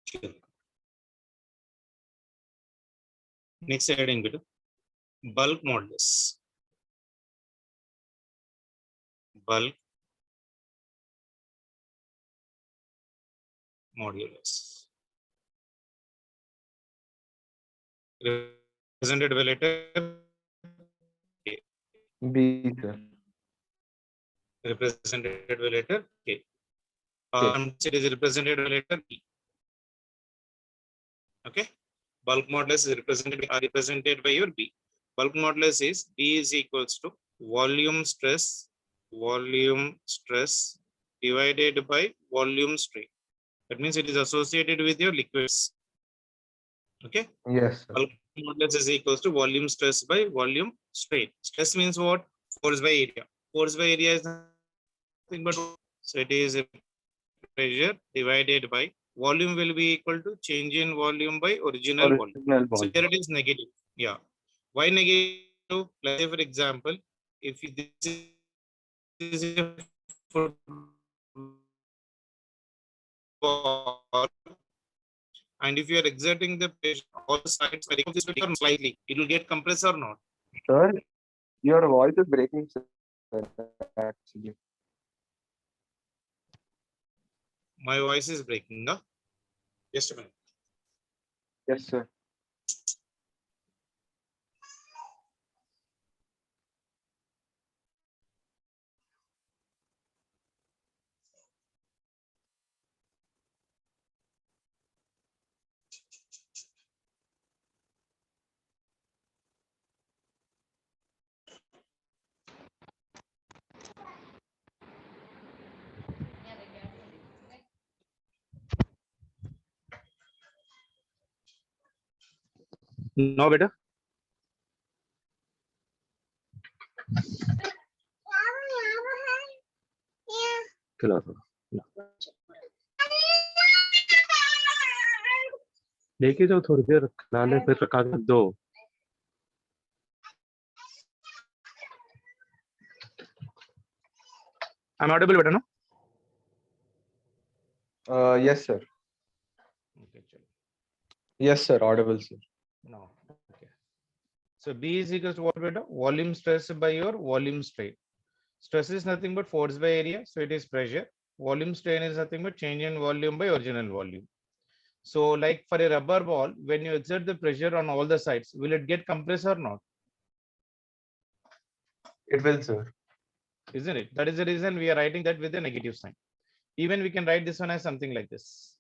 Sure. Next heading bit. Bulk modulus. Bulk modulus. Represented by letter K. B, sir. Represented by letter K. K. It is represented by letter B. Okay. Bulk modulus is represented by your B. Bulk modulus is B is equals to volume stress divided by volume strain. That means it is associated with your liquids. Okay. Yes, sir. Bulk modulus is equals to volume stress by volume strain. Stress means what? Force by area. Force by area is nothing but, so it is pressure divided by volume will be equal to change in volume by original volume. So here it is negative. Yeah. Why negative? Let's say for example, if this is a football and if you are exerting the pressure, all the sides slightly, it will get compressed or not? Sir, your voice is breaking, sir, actually. My voice is breaking. No? Just a minute. Yes, sir. No better. लेके जाओ थोड़ी देर खिलाने फिर कागज दो. I'm audible better, no? Yes, sir. Okay, Yes, sir. Audible, sir. no. Okay. So B is equals to what beta? Volume stress by your volume strain. Stress is nothing but force by area, so it is pressure. Volume strain is nothing but change in volume by original volume. So like for a rubber ball, when you exert the pressure on all the sides, will it get compressed or not? It will, sir. Isn't it? That is the reason we are writing that with a negative sign. Even we can write this one as something like this.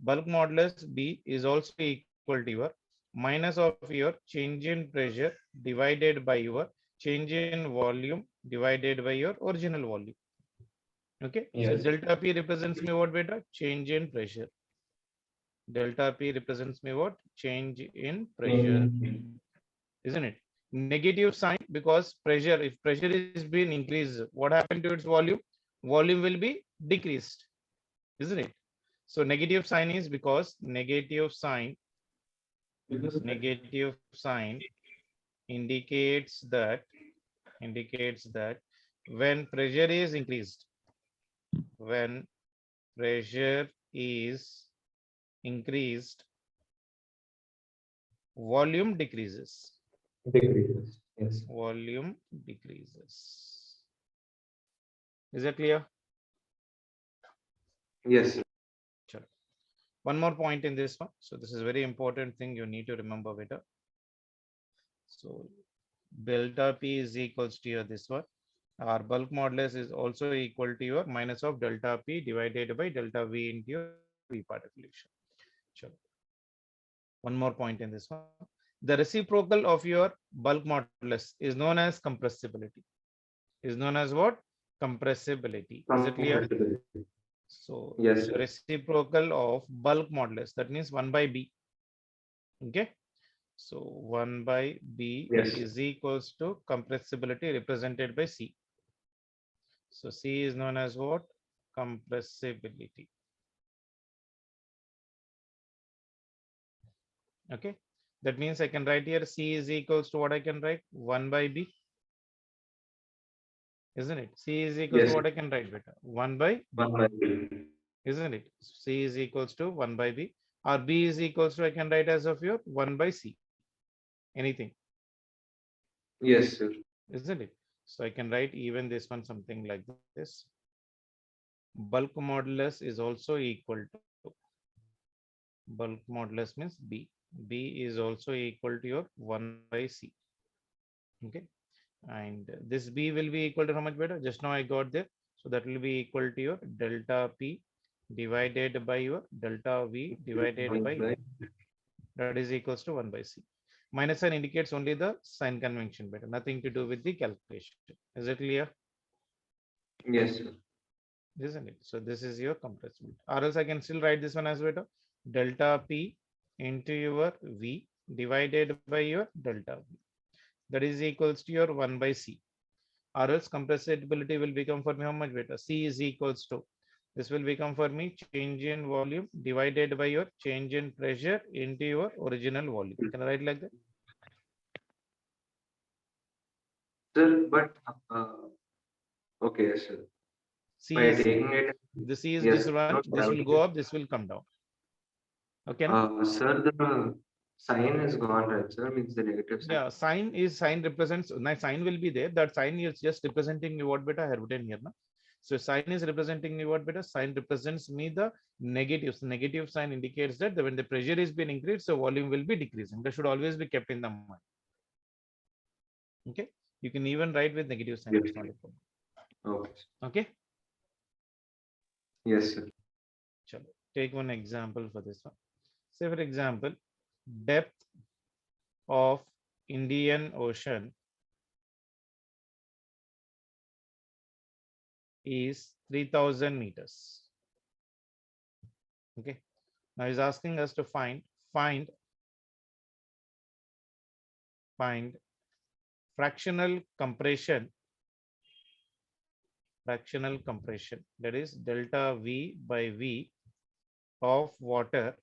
Bulk modulus B is also equal to your minus of your change in pressure divided by your change in volume divided by your original volume. Okay. Yes. So delta P represents me what beta? Change in pressure. Delta P represents me what? Change in pressure. Isn't it? Negative sign because pressure, if pressure is being increased, what happened to its volume? Volume will be decreased. Isn't it? So negative sign is because negative sign indicates that when pressure is increased, when pressure is increased, volume decreases. Decreases. Yes. Volume decreases. Is that clear? Yes, sir. Sure. One more point in this one. So this is a very important thing you need to remember better. So delta P is equals to your this one. Our bulk modulus is also equal to your minus of delta P divided by delta V into your V particulation. Sure. One more point in this one. The reciprocal of your bulk modulus is known as compressibility. Is known as what? Compressibility. Is it clear? So Yes, sir. reciprocal of bulk modulus, that means 1 by B. Okay. So 1 by B Yes. is equals to compressibility represented by C. So C is known as what? Compressibility. Okay. That means I can write here C is equals to what I can write? 1 by B. Isn't it? C is equals to what I can write better? 1 by B. 1 by B. Isn't it? C is equals to 1 by B. or B is equals to, I can write as of your 1 by C. Anything, Yes, sir. isn't it? So I can write even this one something like this. Bulk modulus is also equal to, bulk modulus means B. B is also equal to your 1 by C. Okay. And this B will be equal to how much better? Just now I got there. So that will be equal to your delta P divided by your delta V divided by U. That is equals to 1 by C. Minus sign indicates only the sign convention better, nothing to do with the calculation. Is it clear? Yes, sir. Isn't it? So this is your compressibility. Or else I can still write this one as better. Delta P into your V divided by your delta V. That is equals to your 1 by C. Or else compressibility will become for me how much better? C is equals to, this will become for me change in volume divided by your change in pressure into your original volume. Can I write like that? Sir, but okay, yes, sir. C By is C. taking it, The C is yes, this one, no this will go up, this will come down. Okay. No? sir, the sign is gone, right, sir? Means the negative sign. Yeah, sign represents, now sign will be there. That sign is just representing me what beta I have written here. No? So sign is representing me what beta, sign represents me the negatives. Negative sign indicates that when the pressure is being increased, so volume will be decreasing. That should always be kept in the mind. Okay. You can even write with negative sign. Yes. It's not a problem. Okay. Okay. Yes, sir. Chalo. Take one example for this one. Say for example, depth of Indian Ocean is 3000 meters. Okay. Now he's asking us to find fractional compression, that is delta V by V of water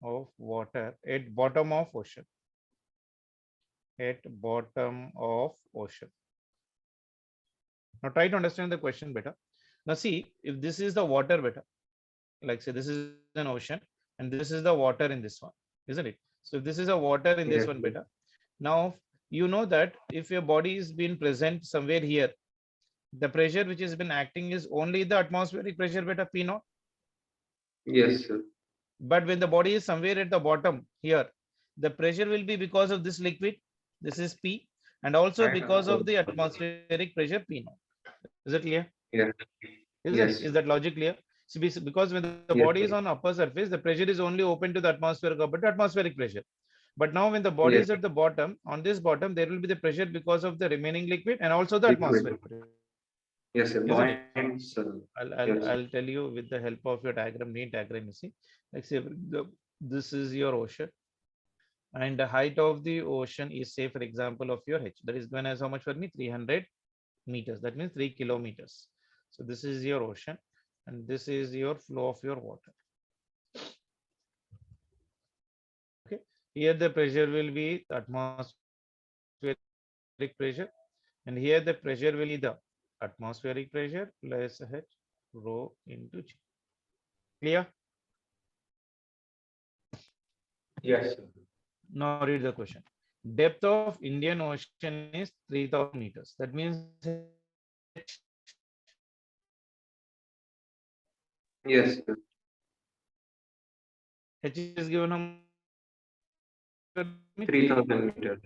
at bottom of ocean. Now try to understand the question better. Now see, if this is the water better, like say this is an ocean and this is the water in this one, isn't it? So if this is a water in this Yes, one sir. better. Now you know that if your body is being present somewhere here, the pressure which has been acting is only the atmospheric pressure beta P naught. Yes, sir. But when the body is somewhere at the bottom here, the pressure will be because of this liquid, this is P, and also because of the atmospheric pressure P naught. Is it clear? Yeah. Isn't it? Yes. Is that logic clear? So because when the Yes, body is sir. on upper surface, the pressure is only open to the atmospheric pressure. But now when the body Yes. is at the bottom, on this bottom, there will be the pressure because of the remaining liquid and also the Liquid. atmospheric pressure. Yes, sir. Isn't it? Points. I'll Yes. I'll tell you with the help of your diagram, neat diagram, you see. Like say this is your ocean, and the height of the ocean is, say for example, of your H. That is given as how much for me? 300 meters. That means 3 kilometers. So this is your ocean, and this is your flow of your water. Okay. Here the pressure will be the atmospheric pressure, and here the pressure will be the atmospheric pressure plus H rho into G. Clear? Yes, sir. Now read the question. Depth of Indian Ocean is 3000 meters. That means Yes, sir. H is given how 3,000 meters.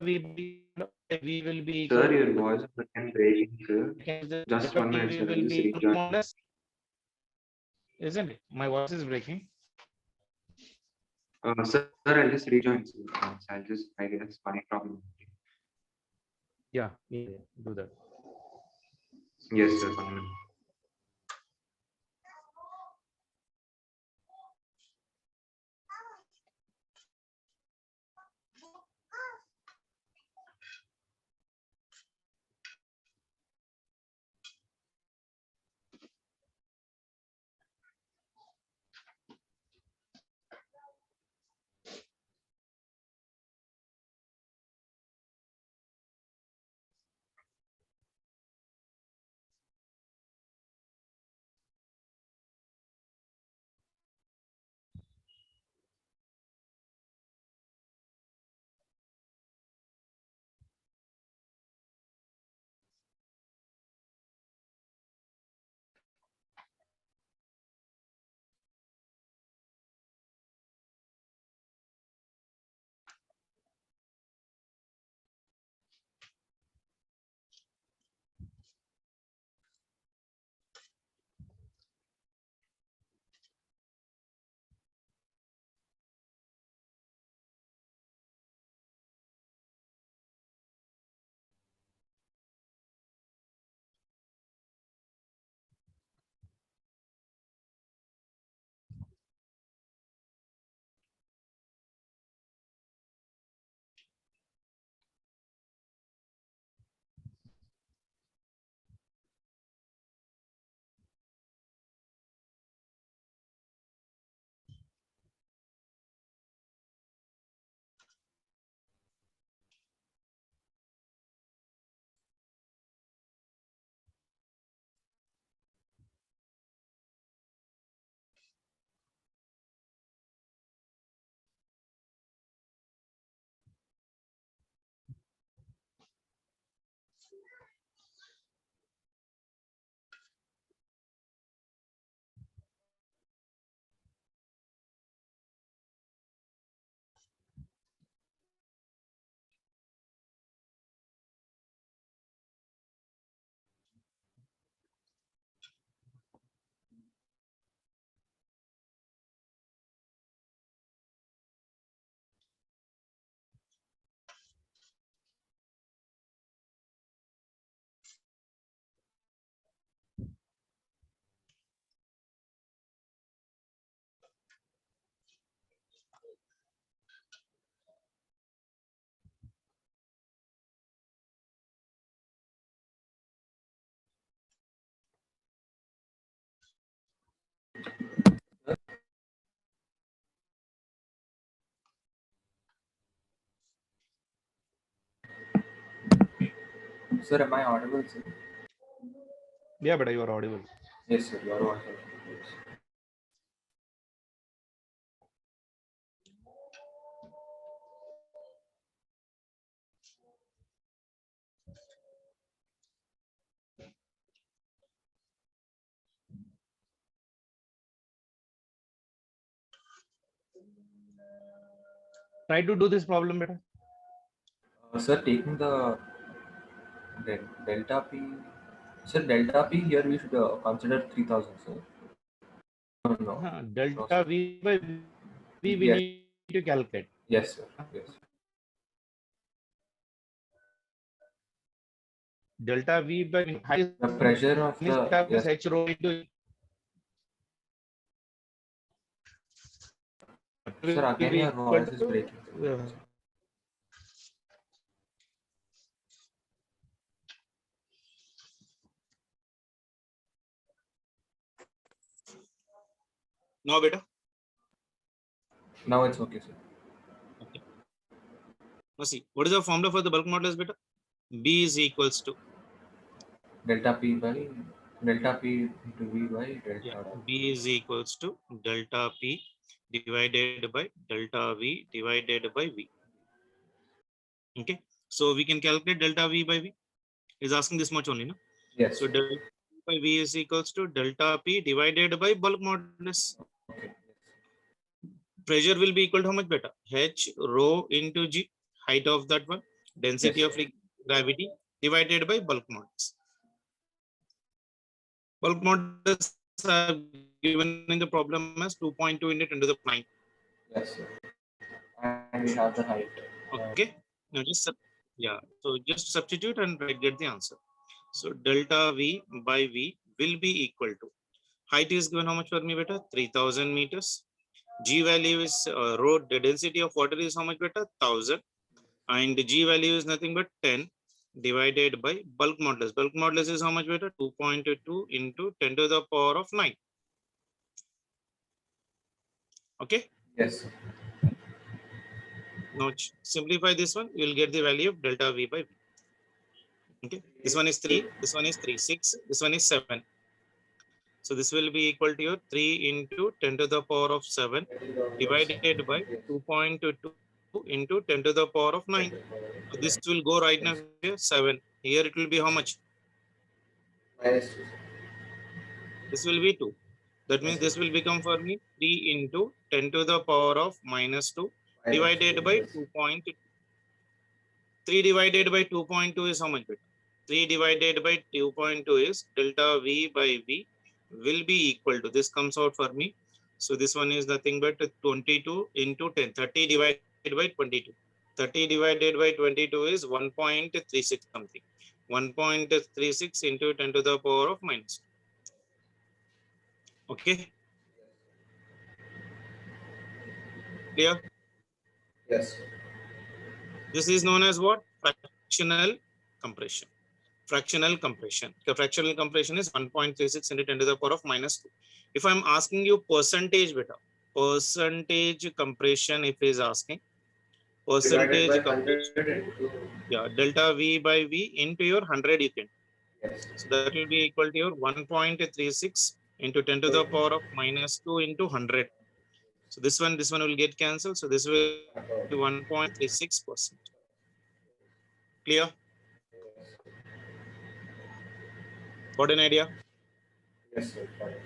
V will be equal Sir, your voice is again breaking, sir. to Just 1 minute, V sir. I'll will just be rejoin. more or less, isn't it? My voice is breaking. Sir, I'll just rejoin, sir. I'll just, I guess, my problem. Yeah, do that. Yes, sir. 1 minute. Sir, am I audible, sir? Yeah, but you are audible. Yes, sir, you are audible. Yes. Try to do this problem better. Sir, taking the delta P, sir, delta P here we should consider 3000, sir. No, no, no, Delta sir. V by V we Yes. need to calculate. Yes, sir. Yes. Delta V by height The pressure of is the delta yes. H rho into. Sir, again your voice is breaking. No, beta. Now it's okay, sir. Okay. Now see, what is the formula for the bulk modulus, beta? B is equals to Delta P into V by delta. B is equals to delta P divided by delta V divided by V. Okay, so we can calculate delta V by V. Is asking this much only, no? Yes. So delta V by V is equals to delta P divided by bulk modulus. Okay. Pressure will be equal to how much, beta? H rho into G, height of that one, density Yes, of gravity divided by bulk modulus. Bulk modulus are given in the problem as 2.2 into 10 to the 9. Yes, sir. And we have the height. Okay. Now just so just substitute and get the answer. So delta V by V will be equal to height is given how much for me, beta? 3000 meters. G value is rho, the density of water is how much, beta? 1000. And G value is nothing but 10 divided by bulk modulus. Bulk modulus is how much, beta? 2.2 into 10 to the power of 9. Okay. Yes, sir. Now simplify this one, you will get the value of delta V by V. Okay, this one is 3, this one is 3, 6, this one is 7. So this will be equal to your 3 into 10 to the power of 7 divided by 2.2 into 10 to the power of 9. So this will go right now here 7. Here it will be how much? Minus 2. This will be 2. That means this will become for me 3 into 10 to the power of minus 2 divided by 2.2. 3 divided by 2.2 is how much, beta? 3 divided by 2.2 is delta V by V will be equal to, this comes out for me. So this one is nothing but 22 into 10, 30 divided by 22. 30 divided by 22 is 1.36 something. 1.36 into 10 to the power of minus. Okay. Clear? Yes. This is known as what? Fractional compression. Fractional compression. The fractional compression is 1.36 into 10 to the power of minus 2. If I'm asking you percentage, beta, percentage compression, if is asking percentage compression, yeah, delta V by V into your 100 you can. Yes. So that will be equal to your 1.36 into 10 to the power of minus 2 into 100. So this one will get cancelled. So this will be 1.36%. Clear? Got an idea? Yes, sir. Got it.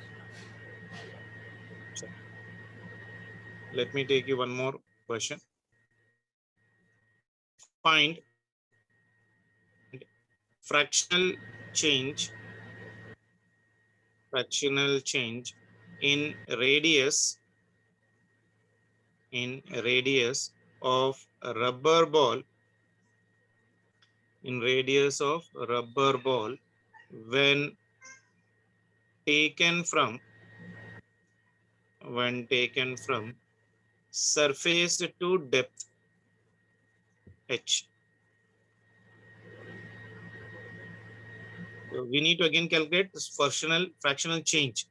Let me take you one more question. Find fractional change in radius of a rubber ball when taken from surface to depth h. So we need to again calculate this fractional change.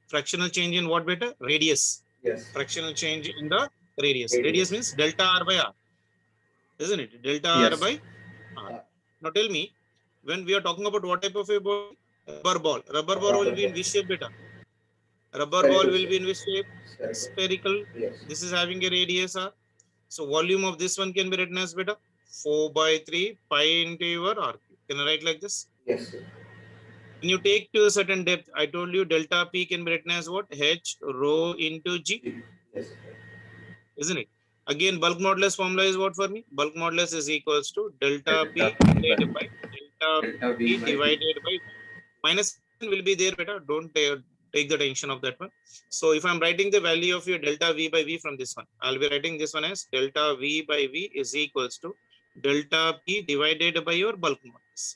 Fractional change in what beta? Radius. Yes. Fractional change in the radius. Radius. Radius means delta r by r, isn't it? Delta r Yes. by r. Now tell me, when we are talking about what type of a ball? Rubber ball. Rubber ball will be in which shape beta? Rubber ball will be in which shape? Spherical. Yes. This is having a radius r. So volume of this one can be written as beta 4/3 pi into your r. Can I write like this? Yes, sir. When you take to a certain depth, I told you delta P can be written as what? H rho into G, Yes, sir. isn't it? Again, bulk modulus formula is what for me? Bulk modulus is equals to delta P Delta P divided by delta delta P V by divided by minus will be there, beta. Don't take the tension of that one. So if I'm writing the value of your delta V by V from this one, I'll be writing this one as delta V by V is equals to delta P divided by your bulk modulus.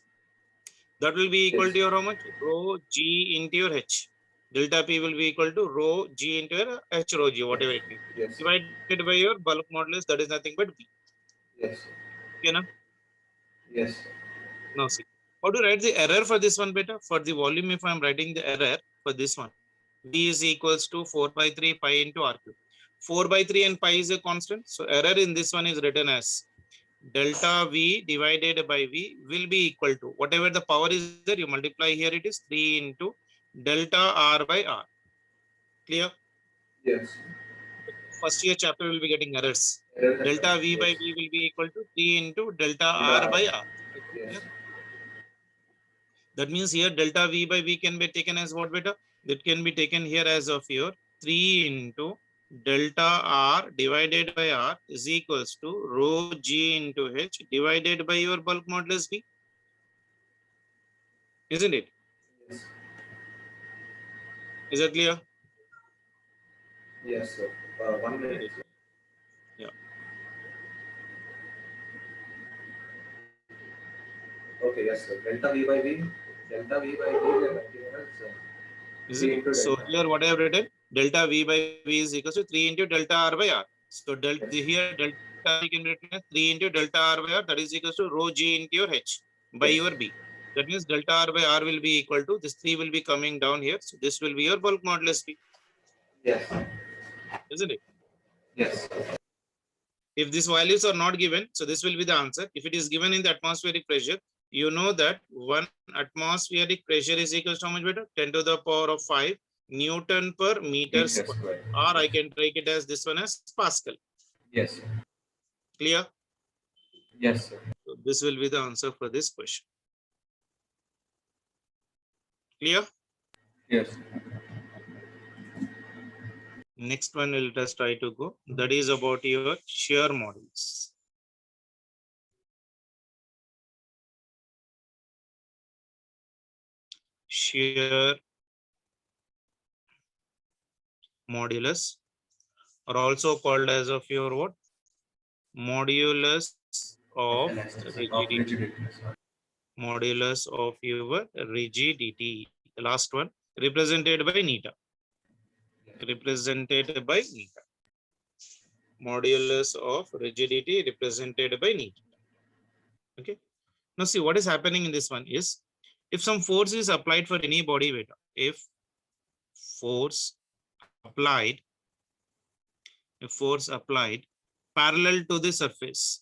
That will be equal to your how much? Rho G into your H. Delta P will be equal to rho G into your H rho G, whatever it may be. Yes. Divided by your bulk modulus, that is nothing but V. Yes. Okay, now? Yes. Now see. How to write the error for this one, beta? For the volume, if I'm writing the error for this one, V is equals to 4/3 pi into R cube. 4/3 and pi is a constant. So error in this one is written as delta V divided by V will be equal to whatever the power is there, you multiply here, it is 3 into delta R by R. Clear? Yes. First year chapter will be getting errors. Error Delta V by yes. V will be equal to 3 into delta R by R. Yes. That means here delta V by V can be taken as what beta? That can be taken here as of your 3 into delta R divided by R is equals to rho G into H divided by your bulk modulus V. Isn't it? Yes. Is that clear? Yes, sir. 1 minute. Yeah. Okay, yes, sir. Delta V by V. Delta V by V we are writing as Isn't it? So here what I have written, delta V by V is equals to 3 into delta R by R. So delta here delta V can be written as 3 into delta R by R, that is equals to rho G into your H by your B. That means delta R by R will be equal to this 3 will be coming down here. So this will be your bulk modulus B. Yes. Isn't it? Yes. If these values are not given, so this will be the answer. If it is given in the atmospheric pressure, you know that 1 atmospheric pressure is equals to how much beta? 10 to the power of 5 Newton per meter square. Or I can take it as this one as Pascal. Yes. Clear? Yes, sir. So this will be the answer for this question. Clear? Yes. Next one, let us try to go. That is about your shear models. Shear modulus, are also called as of your what? Modulus of rigidity. Modulus of your rigidity. The last one, represented by neta. Represented by neta. Modulus of rigidity represented by neta. Okay. Now see what is happening in this one is, if some force is applied for any body weight, if force applied parallel to the surface,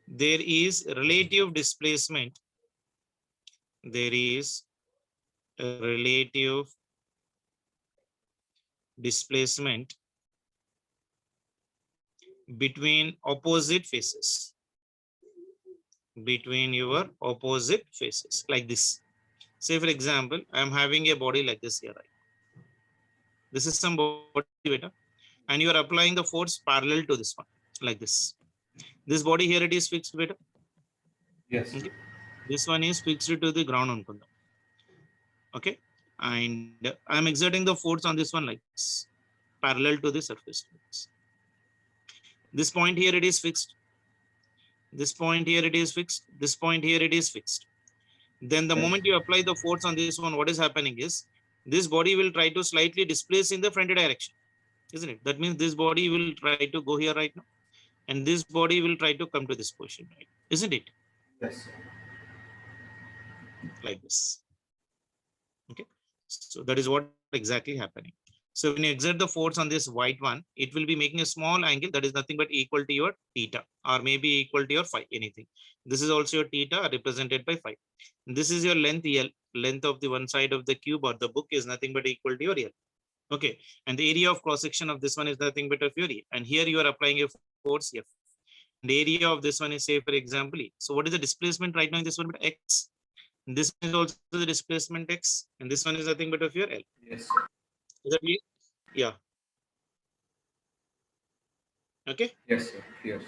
there is relative displacement, between opposite faces. Between your opposite faces, like this. Say, for example, I am having a body like this here, right? This is some body, beta, and you are applying the force parallel to this one, like this. This body here, it is fixed, beta. Yes. Okay. This one is fixed to the ground on kunda. Okay. And I am exerting the force on this one like this, parallel to the surface. This point here, it is fixed. This point here, it is fixed. This point here, it is fixed. Then the Yes. moment you apply the force on this one, what is happening is this body will try to slightly displace in the front direction, isn't it? That means this body will try to go here right now, and this body will try to come to this position, right? Isn't it? Yes. Like this. Okay. So that is what exactly happening. So when you exert the force on this white one, it will be making a small angle that is nothing but equal to your theta, or maybe equal to your phi, anything. This is also your theta represented by phi. This is your length L, length of the one side of the cube or the book is nothing but equal to your L. Okay. And the area of cross section of this one is nothing but of your E. And here you are applying a force F. And the area of this one is, say, for example, E. So what is the displacement right now in this one? But X. And this is also the displacement X. And this one is nothing but of your L. Yes. Is that clear? Yeah. Okay. Yes, sir. Yes.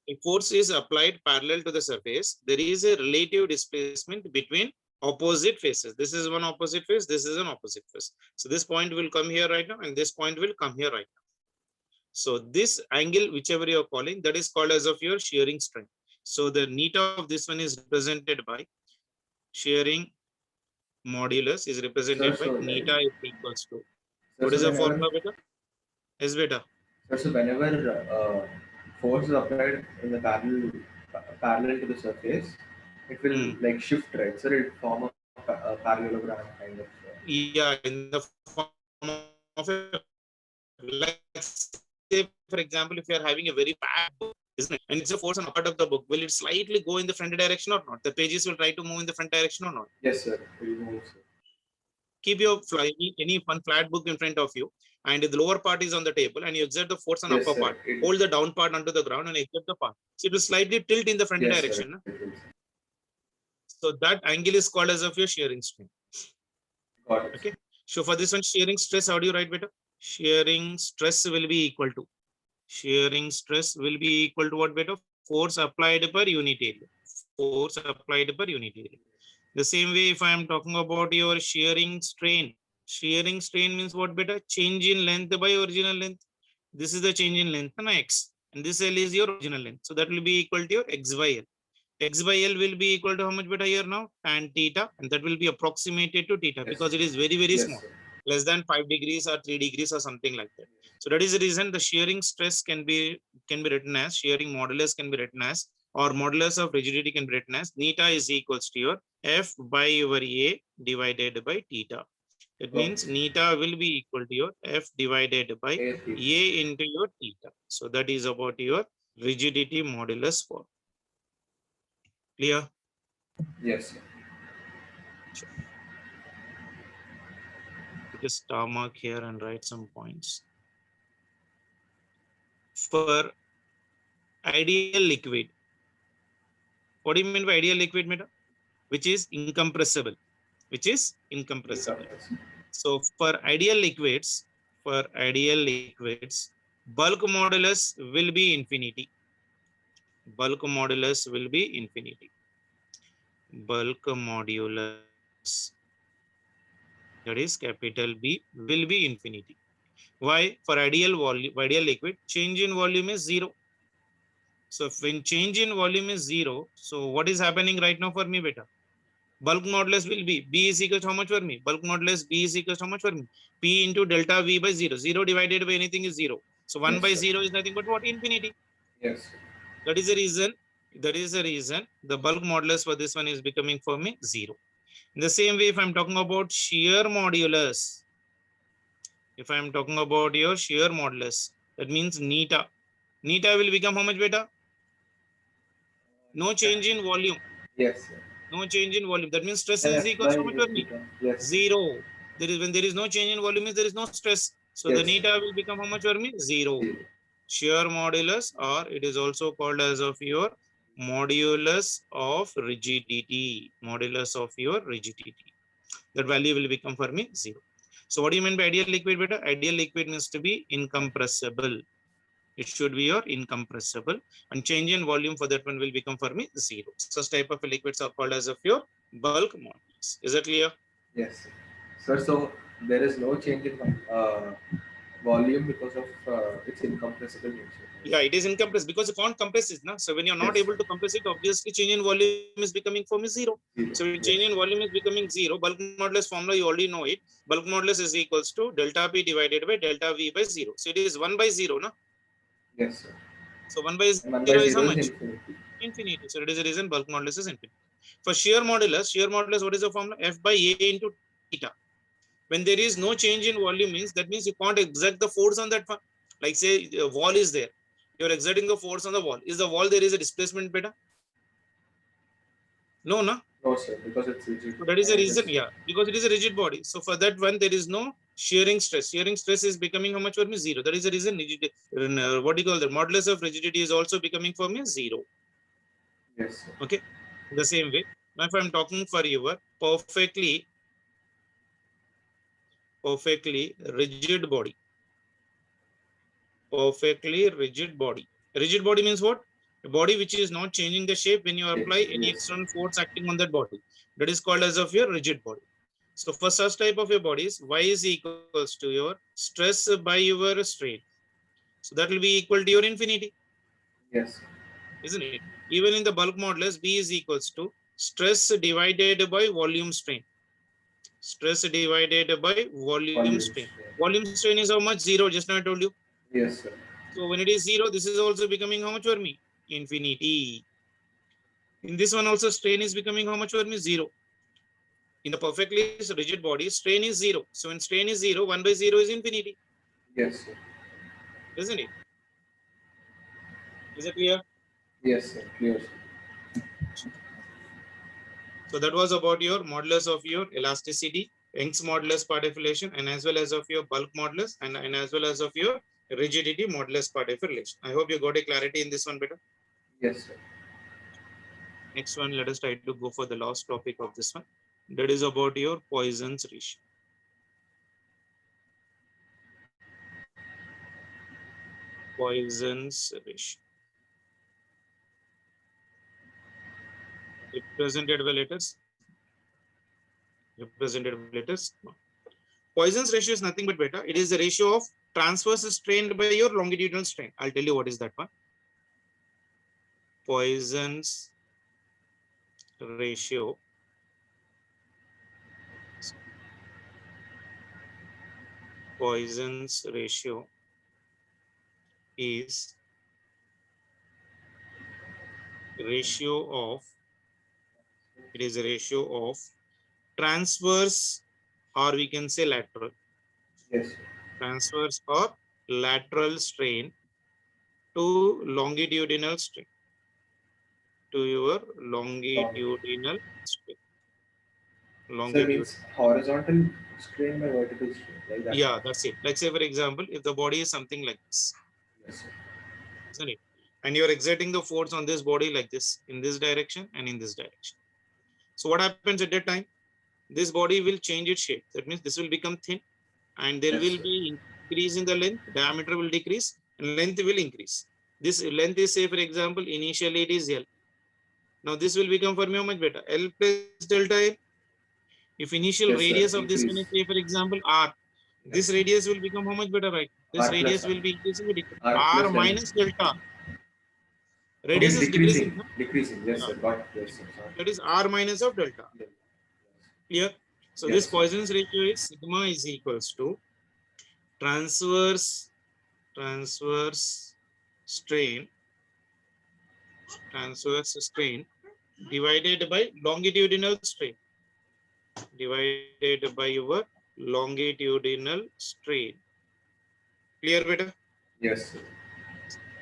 If force is applied parallel to the surface, there is a relative displacement between opposite faces. This is one opposite face, this is an opposite face. So this point will come here right now, and this point will come here right now. So this angle, whichever you are calling, that is called as of your shearing strength. So the theta of this one is represented by shearing modulus is represented by so theta is equals to. Sir, What is so the formula, beta? Is beta? Sir, so whenever force is applied in the parallel to the surface, it will like shift, right? So it form a parallelogram kind of. Yeah, in the form of a, like, say, for example, if you are having a very fat book, isn't it? And it's a force on a part of the book, will it slightly go in the front direction or not? The pages will try to move in the front direction or not? Yes, sir. It will move, sir. Keep your any one flat book in front of you, and the lower part is on the table, and you exert the force on Yes, upper sir. part. Hold the down part onto the ground and exert the part. So it will slightly tilt in the front Yes, direction. sir. It will, sir. So that angle is called as of your shearing strength. Got it. Okay. So for this one, shearing stress, how do you write, beta? Shearing stress will be equal to. Shearing stress will be equal to what, beta? Force applied per unit area. Force applied per unit area. The same way, if I am talking about your shearing strain means what, beta? Change in length by original length. This is the change in length, and X. And this L is your original length. So that will be equal to your X by L. X by L will be equal to how much, beta, here now? Tan theta. And that will be approximated to theta, Yes, because it is very, very yes, small. sir. Less than 5 degrees or 3 degrees or something like that. So that is the reason the shearing stress can be written as, shearing modulus can be written as, or modulus of rigidity can be written as theta is equals to your F by your A divided by theta. It means theta will be equal to your F divided by A theta. A into your theta. So that is about your rigidity modulus form. Clear? Yes, sir. Just star mark here and write some points. For ideal liquid, what do you mean by ideal liquid, meta? Which is incompressible. Which is incompressible. So for ideal liquids, bulk modulus will be infinity. Bulk modulus will be infinity. Bulk modulus, that is capital B, will be infinity. Why? For ideal volume, ideal liquid, change in volume is 0. So when change in volume is 0, so what is happening right now for me, beta? Bulk modulus will be B is equal to how much for me? Bulk modulus B is equal to how much for me? P into delta V by 0. 0 divided by anything is 0. So 1 Yes, by sir. 0 is nothing but what? Infinity. Yes, sir. That is the reason. That is the reason the bulk modulus for this one is becoming for me 0. In the same way, if I'm talking about shear modulus, if I'm talking about your shear modulus, that means theta. Theta will become how much, beta? No change in volume. Yes, sir. No change in volume. That means stress is equal to how much for me? Yes. 0. There is, when there is no change in volume, means there is no stress. So Yes. the theta will become how much for me? 0. shear modulus, or it is also called as of your modulus of rigidity. Modulus of your rigidity. That value will become for me 0. So what do you mean by ideal liquid beta? Ideal liquid means to be incompressible. It should be your incompressible, and change in volume for that one will become for me 0. Such type of liquids are called as of your bulk modulus. Is that clear? Yes, sir. So there is no change in volume because of its incompressible nature. Yeah, it is incompressible because you can't compress it. Na? So when you're not Yes, able sir. to compress it, obviously change in volume is becoming for me 0. Zero. So when Yes. change in volume is becoming 0, bulk modulus formula, you already know it. Bulk modulus is equals to delta P divided by delta V by 0. So it is 1 by 0. Na? Yes, sir. So 1 by And 1 by 0 is how 0 is much? infinity. Infinity. So it is the reason bulk modulus is infinity. For shear modulus, what is the formula? F by A into theta. When there is no change in volume means, that means you can't exert the force on that one. Like say a wall is there. You're exerting the force on the wall. Is the wall there is a displacement beta? No, no. No, sir, because it's rigid. So that is the And it reason, is, yeah, because it is a rigid body. So for that one, there is no shearing stress. Shearing stress is becoming how much for me? 0. That is the reason what do you call the modulus of rigidity is also becoming for me 0. yes, sir. Okay. The same way. Now if I'm talking for your perfectly rigid body. Perfectly rigid body. Rigid body means what? A body which is not changing the shape when you apply any Yes, sir. external force acting on that body. That is called as of your rigid body. So for such type of your bodies, y is equals to your stress by your strain. So that will be equal to your infinity, Yes, sir. isn't it? Even in the bulk modulus, B is equals to stress divided by volume strain. Stress divided by volume Volume strain. strain. Volume strain is how much? 0. Just now I told you. Yes, sir. So when it is 0, this is also becoming how much for me? Infinity. In this one also, strain is becoming how much for me? 0. In the perfectly rigid body, strain is 0. So when strain is 0, 1 by 0 is infinity. Yes, sir. Isn't it? Is it clear? Yes, sir. Clear, sir. So that was about your modulus of your elasticity, Young's modulus part of relation, and as well as of your bulk modulus, and as well as of your rigidity modulus part of relation. I hope you got a clarity in this one better. Yes, sir. Next one, let us try to go for the last topic of this one. That is about your Poisson's ratio. Poisson's ratio. Represented by letters. Represented by letters. No. Poisson's ratio is nothing but beta. It is the ratio of transverse strain by your longitudinal strain. I'll tell you what is that one. Poisson's ratio is ratio of, it is a ratio of transverse, or we can say lateral. Yes, sir. Transverse or lateral strain to longitudinal strain. To your longitudinal strain. So means horizontal strain by vertical strain, like that. Yeah, that's it. Like say for example, if the body is something like this, Yes, sir. isn't it? And you're exerting the force on this body like this, in this direction and in this direction. So what happens at that time? This body will change its shape. That means this will become thin, and there Yes, will sir. be increase in the length, diameter will decrease, and length will increase. This length is, say for example, initially it is L. Now this will become for me how much better? L plus delta L. If initial Yes, sir. radius of this one Increase. is, say for example, R, this Yes. radius will become how much better, right? This R plus radius R. will be increasing or decreasing. R R plus L. minus delta R. Okay, Radius it's is decreasing. decreasing. No? Decreasing. Yes, Yeah. sir. Got it. Yes, sir. Sorry. That is R minus of delta. Yes. Clear? So this Yes, sir. Poisson's ratio is sigma is equals to transverse strain divided by longitudinal strain, divided by your longitudinal strain. Clear better? Yes, sir.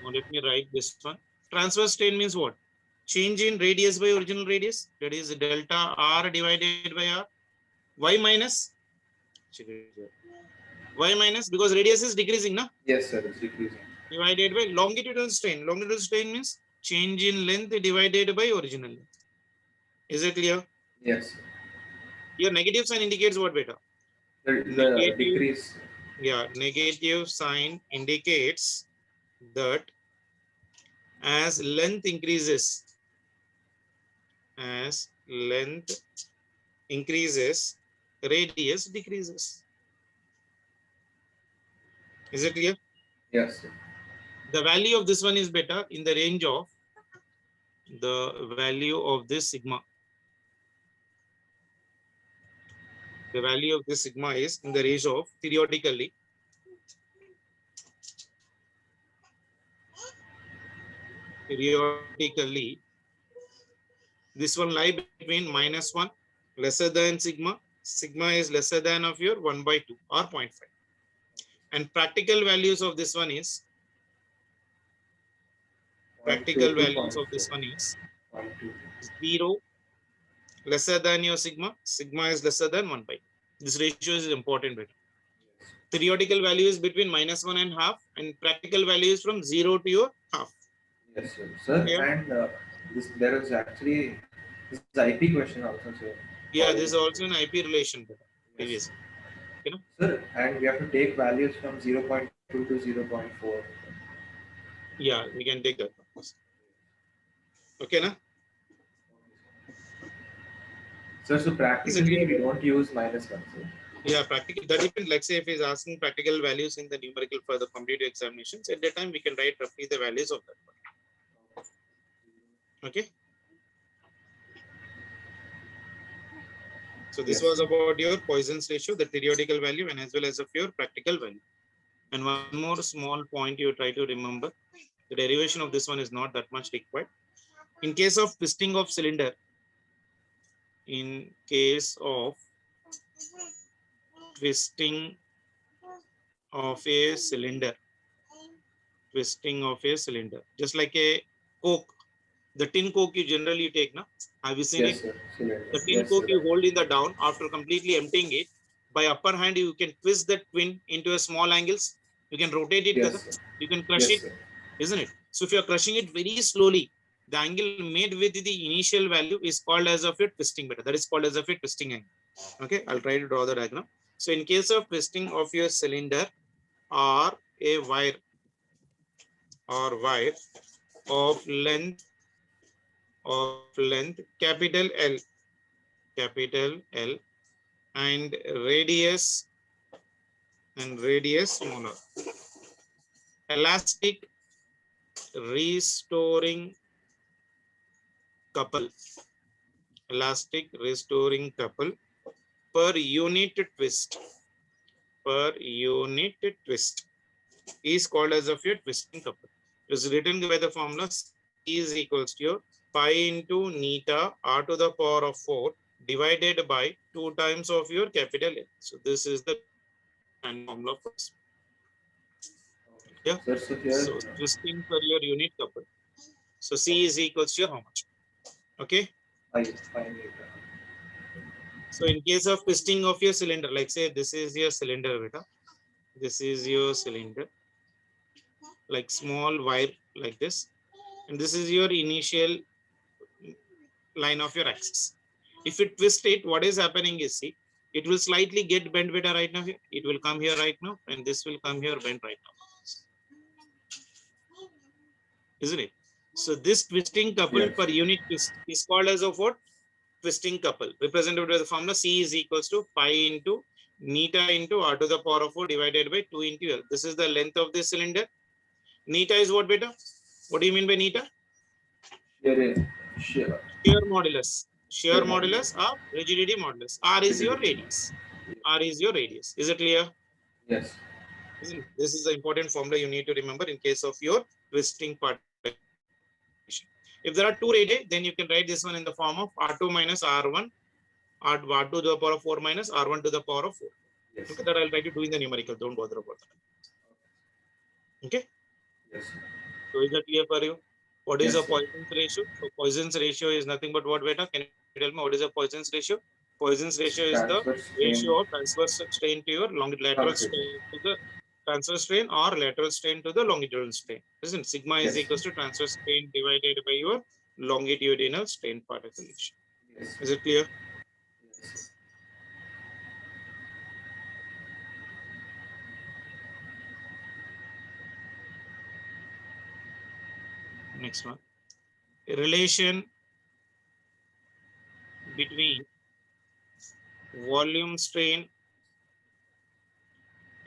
Now let me write this one. Transverse strain means what? Change in radius by original radius, that is delta R divided by R. Y minus because radius is decreasing, na? Yes, sir. It's decreasing. divided by longitudinal strain. Longitudinal strain means change in length divided by original length. Is it clear? Yes. Your negative sign indicates what, beta? The Negative, decrease. yeah, negative sign indicates that as length increases, radius decreases. Is it clear? Yes. The value of this one is better in the range of the value of this sigma. The value of this sigma is in the range of periodically this one lie between -1 lesser than sigma. Sigma is lesser than of your 1/2 or 0.5. And practical values of this one is 0 lesser than your sigma. Sigma is lesser than 1/2. This ratio is important. Theoretical value is between -1 and half, and practical value is from 0 to your half. Yes, sir. Yeah. And there is actually this IP question also, sir. Yeah, this is also an IP relation. Previous. Yes. You know? Sir, and we have to take values from 0.2 to 0.4. Yeah, we can take that. Okay, na? Sir, so practically we don't use -1, sir. Yeah, practical. That depends. Like say, if he's asking practical values in the numerical for the competitive examinations, at that time we can write roughly the values of that one. Okay. So this was about your Poisson's ratio, the periodical value, and as well as of your practical value. And one more small point you try to remember: the derivation of this one is not that much required. In case of twisting of cylinder, twisting of a cylinder, just like a Coke, the tin Coke you generally take, na? Have you seen it? Sir. The tin Coke you hold in the down after completely emptying it. By upper hand, you can twist that twin into a small angles. You can rotate it. You can crush it, isn't it? So if you are crushing it very slowly, the angle made with the initial value is called as of your twisting beta. That is called as of a twisting angle. Okay, I'll try to draw the diagram. So in case of twisting of your cylinder or a wire of length capital L and radius smaller. Elastic restoring couple per unit twist is called as of your twisting couple. It is written by the formula C is equals to your pi into neta r to the power of 4 divided by 2 times of your capital L. So this is the formula for this. Yeah. So twisting per your unit couple. So C is equals to your how much? Okay. So in case of twisting of your cylinder, like say this is your cylinder, beta. This is your cylinder, like small wire like this, and this is your initial line of your axis. If you twist it, what is happening is, see, it will slightly get bent beta right now. It will come here right now, and this will come here bent right now. Isn't it? So this twisting couple per unit twist is called as of what? Twisting couple, represented by the formula C is equals to pi into neta into r to the power of 4 divided by 2 into L. This is the length of this cylinder. Neta is what, beta? What do you mean by neta? Shear modulus. Shear modulus or rigidity modulus. R is your radius. Is it clear? Yes. This is the important formula you need to remember in case of your twisting part. If there are two radii, then you can write this one in the form of R2 minus R1, R2 to the power of 4 minus R1 to the power of 4. Yes. Okay, that I'll try to do in the numerical. Don't bother about that. Okay. Yes. So is that clear for you? What is a Poisson's ratio? So Poisson's ratio is nothing but what, beta? Can you tell me what is a Poisson's ratio? Poisson's ratio is the ratio of transverse strain to your lateral strain to the transverse strain or lateral strain to the longitudinal strain. Isn't it? Sigma is Yes. equals to transverse strain divided by your longitudinal strain particulation. Yes. Is it clear? Yes. Next one. A relation between volume strain,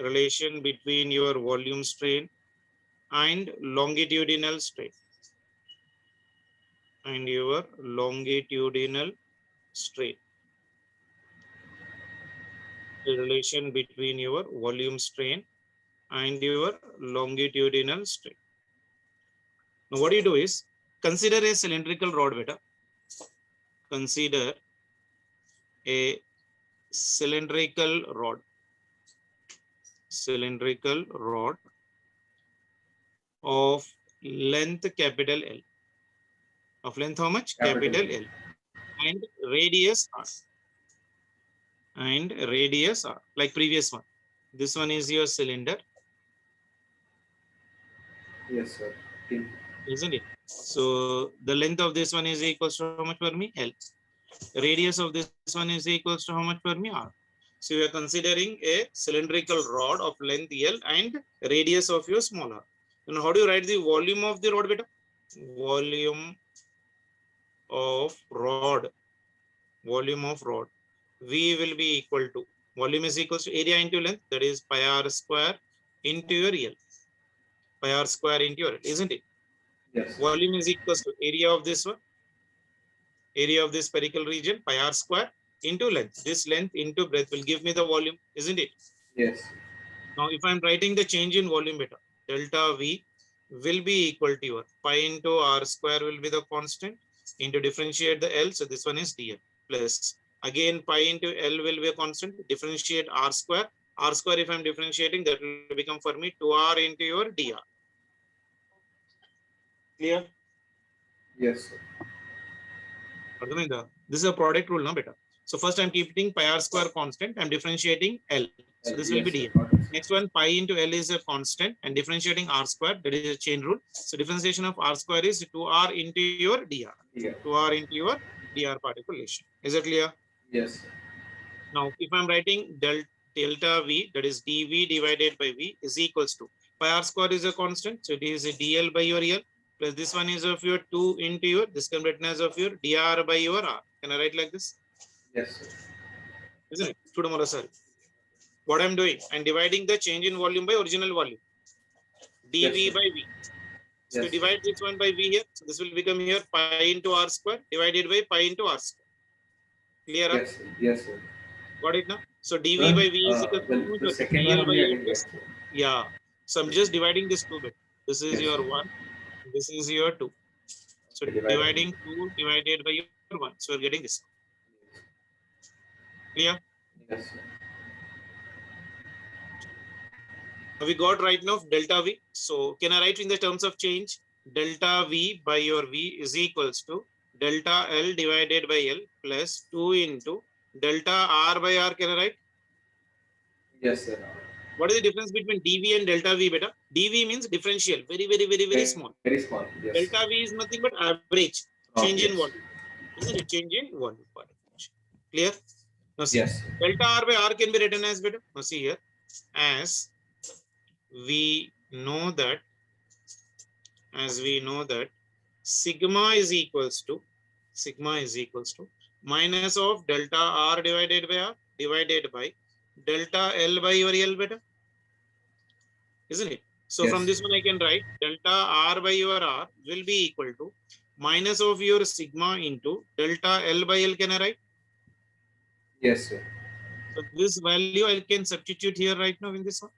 relation between your volume strain and longitudinal strain. And your longitudinal strain. The relation between your volume strain and your longitudinal strain. Now, what you do is consider a cylindrical rod beta. Consider a cylindrical rod. Cylindrical rod of length capital L. Of length how much? Capital L. And radius R. And radius R. Like previous one. This one is your cylinder. Yes, sir. Think. Isn't it? So the length of this one is equals to how much for me? L. Radius of this one is equals to how much for me? R. So we are considering a cylindrical rod of length L and radius of your small r. And how do you write the volume of the rod beta? Volume of rod. Volume of rod. V will be equal to, volume is equals to area into length, that is pi r square into your L. Pi r square into your L, isn't it? Yes. Volume is equals to area of this one, area of this spherical region, pi r square into length. This length into breadth will give me the volume, isn't it? Yes. Now, if I'm writing the change in volume beta, delta V will be equal to your pi into r square will be the constant into differentiate the L. So this one is dl plus again pi into L will be a constant, differentiate r square. R square, if I'm differentiating, that will become for me 2r into your dr. Clear? Yes, sir. This is a product rule, no beta. So first I'm keeping pi r square constant. I'm differentiating L. So this will be Yes, dl. sir. Next one, pi into L is a constant and differentiating r square, that is a chain rule. So differentiation of r square is 2r into your dr. Yeah. 2r into your dr particulation. Is it clear? Yes, sir. Now, if I'm writing delta V, that is dV divided by V is equals to pi r square is a constant. So it is a dl by your L plus this one is of your 2 into your, this can be written as of your dr by your r. Can I write like this? Yes, sir. Isn't it? Tomorrow, sir. What I'm doing, I'm dividing the change in volume by original volume. dV Yes, sir. by V. So Yes, divide this one by V here. So this will become here pi into r square divided by pi into r square. Clear? Yes, sir. Yes, sir. Got it now? So dV Sir, by V is equal well, the to second one dl by only I L didn't plus. get, sir. Yeah. So I'm just dividing this two bit. This is Yes, your sir. 1. This is your 2. So Okay, dividing 2 divided by your 1. So we're getting this. Clear? Yes, sir. We got right now delta V. So can I write in the terms of change? Delta V by your V is equals to delta L divided by L plus 2 into delta R by R. Can I write? Yes, sir. What is the difference between dV and delta V beta? dV means differential, very small. Very small. Yes. Delta V is nothing but average, change in yes. volume. Isn't it? Change in volume. Clear? Now see, Yes. delta R by R can be written as beta. Now see here, as we know that sigma is equals to minus of delta R divided by R divided by delta L by your L beta. Isn't it? So Yes. from this one I can write delta R by your R will be equal to minus of your sigma into delta L by L. Can I write? Yes, sir. So this value I can substitute here right now in this one.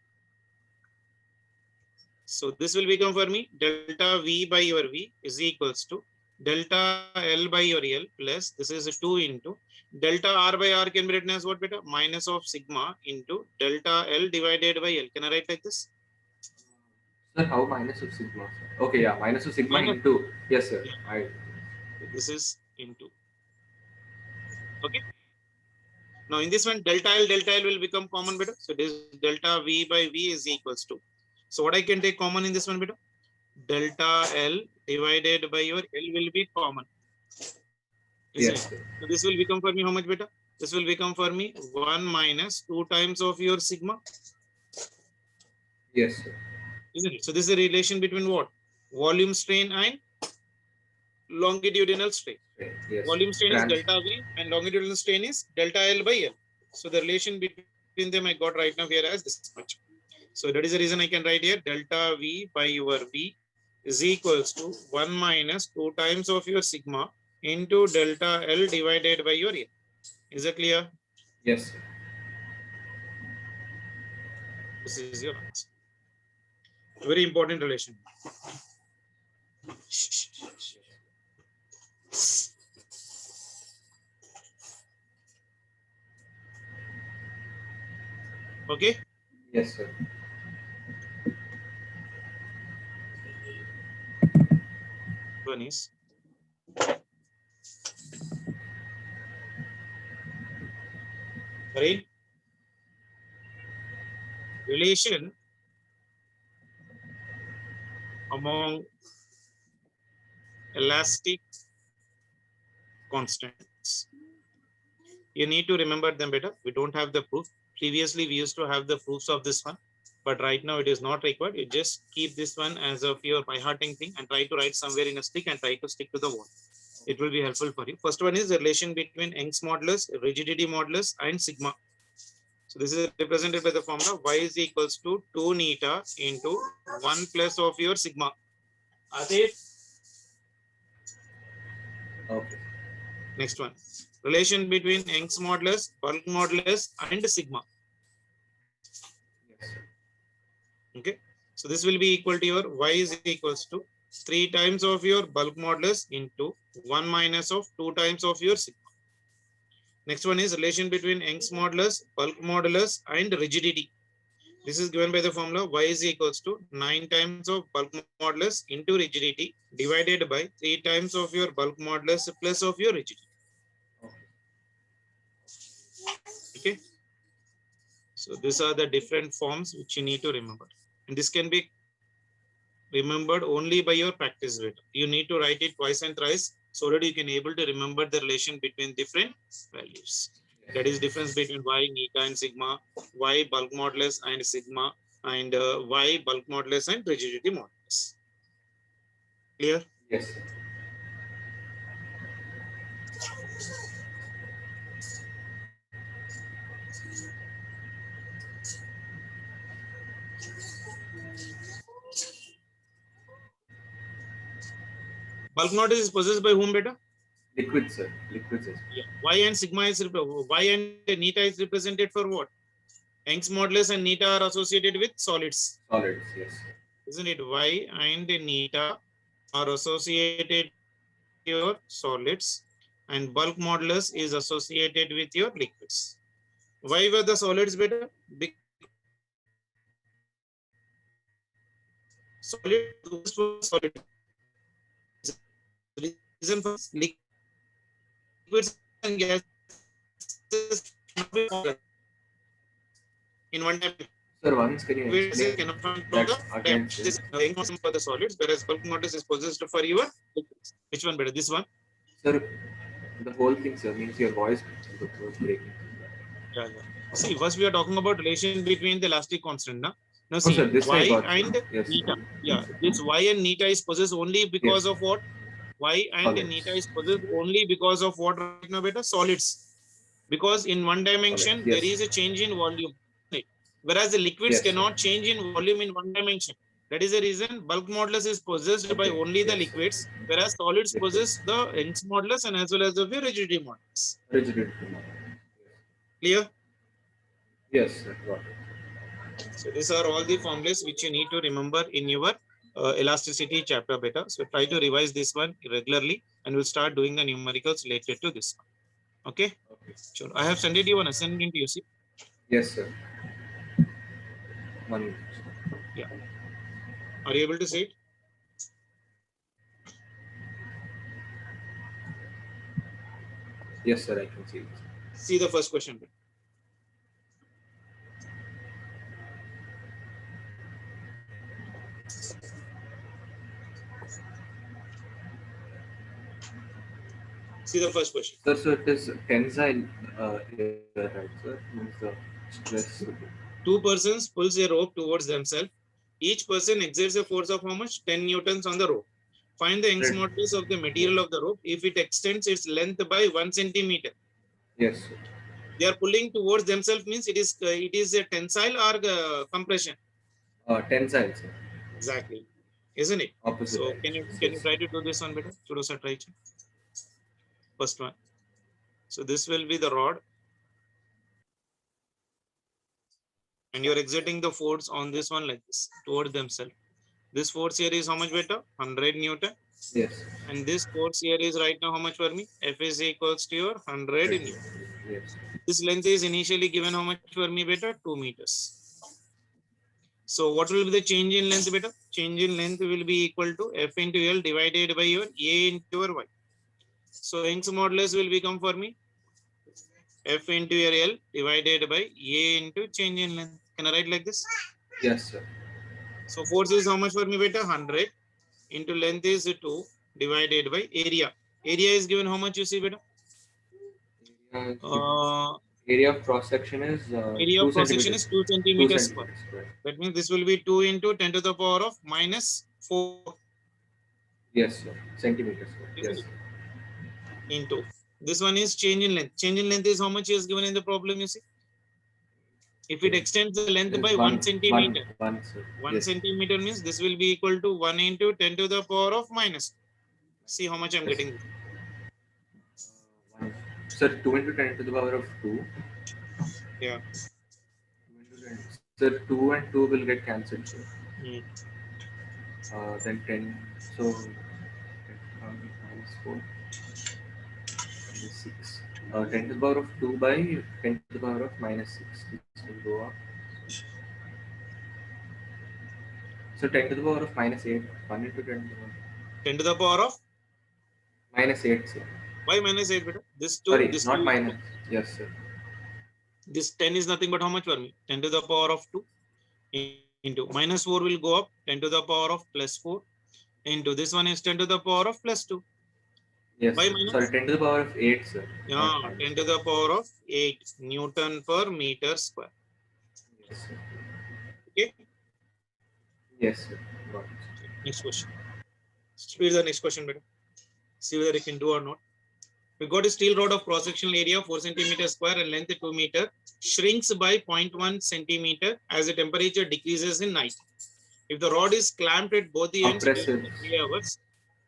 So this will become for me delta V by your V is equals to delta L by your L plus this is 2 into delta R by R can be written as what beta? Minus of sigma into delta L divided by L. Can I write like this? Sir, how minus of sigma? Sir? Okay, yeah, minus of sigma Minus. into. Yes, sir. Yeah. This is into. Okay. Now in this one, delta L will become common beta. So this delta V by V is equals to. So what I can take common in this one beta? Delta L divided by your L will be common. Isn't Yes, it? sir. So this will become for me how much beta? This will become for me 1 minus 2 times of your sigma. Yes, sir. Isn't it? So this is a relation between what? Volume strain and longitudinal strain. Yes. Volume strain is Trans- delta V and longitudinal strain is delta L by L. So the relation between them I got right now here as this much. So that is the reason I can write here delta V by your V is equals to 1 minus 2 times of your sigma into delta L divided by your L. Is that clear? Yes, sir. This is your answer. Very important relation. Okay. Yes, sir. One is right relation among elastic constants. You need to remember them better. We don't have the proof. Previously, we used to have the proofs of this one, but right now it is not required. You just keep this one as of your by hearting thing and try to write somewhere in a stick and try to stick to the wall. It will be helpful for you. First one is the relation between Young's modulus, rigidity modulus, and sigma. So this is represented by the formula y is equals to 2 neta into 1 plus of your sigma. Adit. Okay. Next one. Relation between Young's modulus, bulk modulus, and sigma. Yes, sir. Okay. So this will be equal to your y is equals to 3 times of your bulk modulus into 1 minus of 2 times of your sigma. Next one is relation between Young's modulus, bulk modulus, and rigidity. This is given by the formula y is equals to 9 times of bulk modulus into rigidity divided by 3 times of your bulk modulus plus of your rigidity. Okay. So these are the different forms which you need to remember. And this can be remembered only by your practice rate. You need to write it twice and thrice so that you can able to remember the relation between different values. That is difference between y, neta, and sigma, y bulk modulus and sigma, and y bulk modulus and rigidity modulus. Clear? Yes, sir. Bulk modulus is possessed by whom, beta? Liquid, sir. Liquid, sir. Yeah. Y and sigma is y and neta is represented for what? Young's modulus and neta are associated with solids. Solids, yes. Isn't it? Y and neta are associated with your solids and bulk modulus is associated with your liquids. Why were the solids better? Because solid reason for liquids and gases in one time. Sir, once can you Liquids explain cannot form that the again, this is for the solids, whereas bulk modulus is possessed for your liquids. Which one better? This one? Sir, the whole thing, sir, means your voice was breaking. Yeah, yeah. See, first we are talking about relation between the elastic constant. Now Oh, see, sir, this I y got, and sir. Yes. neta. Yeah, this y and neta is possessed only because Yes. of what? Y and Solids. neta is possessed only because of what right now, beta? Solids. Because in one dimension, Solids, yes. there is a change in volume. Right? Whereas the liquids Yes, cannot sir. change in volume in one dimension. That is the reason bulk modulus is possessed by Okay, only the yes, sir. liquids, whereas solids Liquids. possess the Young's modulus and as well as the rigidity modulus. Rigid. Clear? Yes, sir. Got it. So these are all the formulas which you need to remember in your elasticity chapter beta. So try to revise this one regularly and we'll start doing the numericals related to this one. Okay? Okay. Sure. I have sent it you an assignment to you. See? Yes, sir. 1 minute. Yeah. Are you able to see it? Yes, sir, I can see it. See the first question. See the first question. Sir, so it is tensile here, right, sir? Means the stress. Two persons pulls a rope towards themselves. Each person exerts a force of how much? 10 newtons on the rope. Find the Young's Right. modulus of the material of the rope if it extends its length by 1 centimeter. Yes, sir. They are pulling towards themselves means it is a tensile or compression. Tensile, sir. Exactly, isn't it? Opposite. So directions, can you yes. try to do this one better? Chudosa, try. First one. So this will be the rod, and you're exerting the force on this one like this towards themselves. This force here is how much better? 100 Newton. Yes. And this force here is right now how much for me? F is equals to your 100 Newton. Yes. This length is initially given how much for me better? 2 meters. So what will be the change in length better? Change in length will be equal to F into L divided by your A into your Y. So Young's modulus will become for me F into your L divided by A into change in length. Can I write like this? Yes, sir. So force is how much for me better? 100 into length is 2 divided by area. Area is given how much you see better? Area of cross section is Area 2 of cross section centimeters. is 2 2 centimeters square. centimeters square. That means this will be 2 into 10 to the power of minus 4 Yes, sir. Centimeters square. Yes. into. This one is change in length. Change in length is how much is given in the problem, you see. If it extends the length by 1 centimeter, 1 centimeter means this will be equal to 1 into 10 to the power of minus. See how much I'm getting. Sir, 2 into 10 to the power of 2. Yeah. Sir, 2 and 2 will get cancelled, sir. Then 10. So, minus 4. 6. 10 to the power of 2 by 10 to the power of minus 6. This will go up. So 10 to the power of minus 8. 1 into 10 to the power. 10 to the power of minus 8, sir. Why minus 8? Beta? This 2. Sorry, this not 2, minus. Yes, sir. This 10 is nothing but how much for me? 10 to the power of 2 into minus 4 will go up 10 to the power of plus 4 into this one is 10 to the power of plus 2. Yes, Why sir. minus? Sorry, 10 to the power of 8, sir. Yeah, 10 to the power of 8 Newton per meter square. Yes, sir. Okay. Yes, sir. Got it. Next question. Speed the next question better. See whether you can do or not. We got a steel rod of cross-sectional area 4 centimeter square and length 2 meter, shrinks by 0.1 centimeter as the temperature decreases in night. If the rod is clamped at both the ends during the 3 hours,